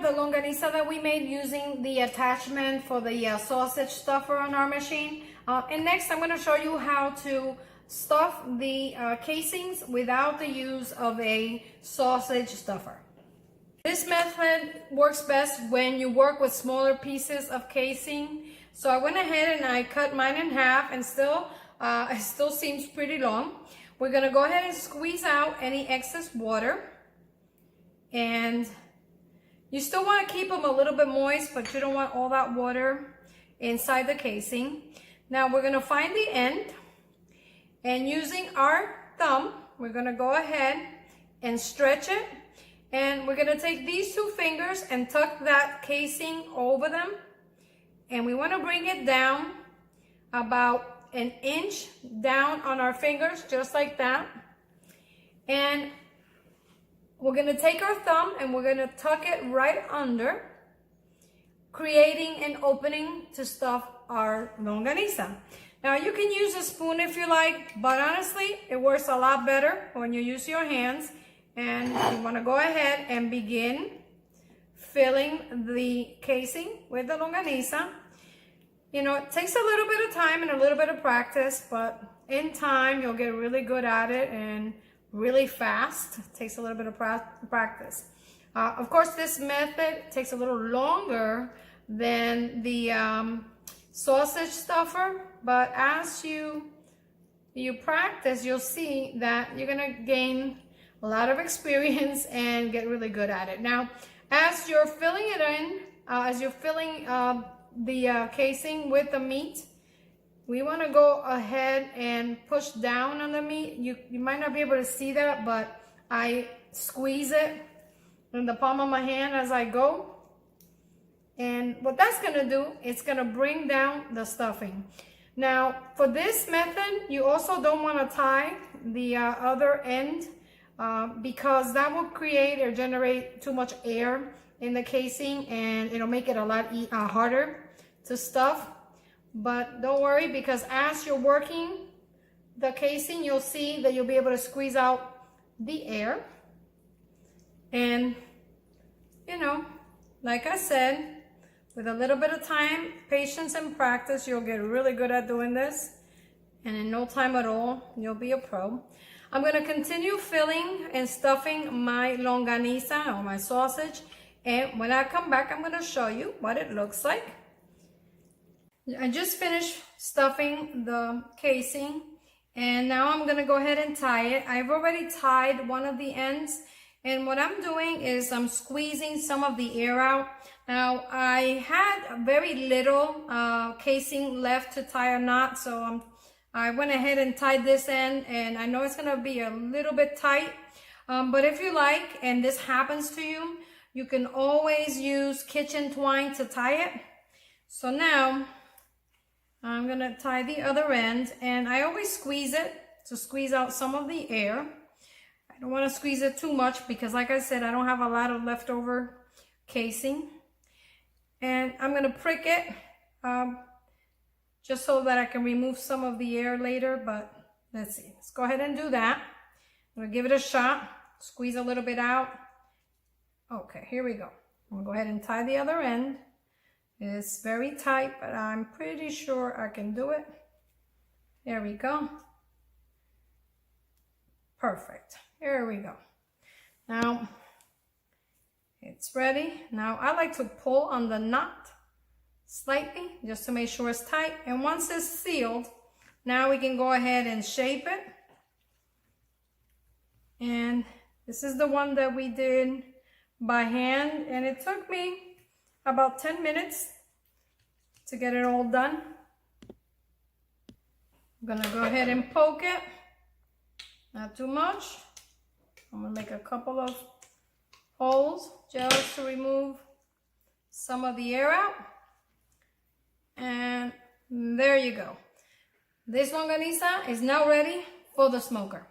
the longaniza that we made using the attachment for the sausage stuffer on our machine. And next I'm going to show you how to stuff the casings without the use of a sausage stuffer. This method works best when you work with smaller pieces of casing. So I went ahead and I cut mine in half, and it still seems pretty long. We're going to go ahead and squeeze out any excess water. And you still want to keep them a little bit moist, but you don't want all that water inside the casing. Now we're going to find the end, and using our thumb, we're going to go ahead and stretch it. And we're going to take these two fingers and tuck that casing over them. And we want to bring it down about an inch down on our fingers, just like that. And we're going to take our thumb and we're going to tuck it right under, creating an opening to stuff our longaniza. Now you can use a spoon if you like, but honestly, it works a lot better when you use your hands. And you want to go ahead and begin filling the casing with the longaniza. You know, it takes a little bit of time and a little bit of practice, but in time you'll get really good at it and really fast. It takes a little bit of practice. Of course, this method takes a little longer than the sausage stuffer, but as you practice, you'll see that you're gonna gain a lot of experience and get really good at it. Now, as you're filling it in, as you're filling the casing with the meat, we want to go ahead and push down on the meat. You might not be able to see that, but I squeeze it in the palm of my hand as I go. And what that's going to do, it's going to bring down the stuffing. Now, for this method, you also don't want to tie the other end, because that will create or generate too much air in the casing, and it'll make it a lot harder to stuff. But don't worry, because as you're working the casing, you'll see that you'll be able to squeeze out the air. And you know, like I said, with a little bit of time, patience, and practice, you'll get really good at doing this, and in no time at all, you'll be a pro. I'm going to continue filling and stuffing my longaniza, or my sausage, and when I come back, I'm going to show you what it looks like. I just finished stuffing the casing, and now I'm going to go ahead and tie it. I've already tied one of the ends, and what I'm doing is I'm squeezing some of the air out. Now, I had very little casing left to tie a knot, so I went ahead and tied this end, and I know it's going to be a little bit tight, but if you like, and this happens to you, you can always use kitchen twine to tie it. So now I'm going to tie the other end, and I always squeeze it to squeeze out some of the air. I don't want to squeeze it too much because, like I said, I don't have a lot of leftover casing. And I'm going to prick it just so that I can remove some of the air later, but let's see. Let's go ahead and do that. I'm going to give it a shot, squeeze a little bit out. Okay, here we go. I'm going to go ahead and tie the other end. It's very tight, but I'm pretty sure I can do it. There we go. Perfect. Here we go. Now, it's ready. Now, I like to pull on the knot slightly just to make sure it's tight. And once it's sealed, now we can go ahead and shape it. And this is the one that we did by hand, and it took me about 10 minutes to get it all done. I'm gonna go ahead and poke it, not too much. I'm gonna make a couple of holes just to remove some of the air out. And there you go. This longaniza is now ready for the smoker.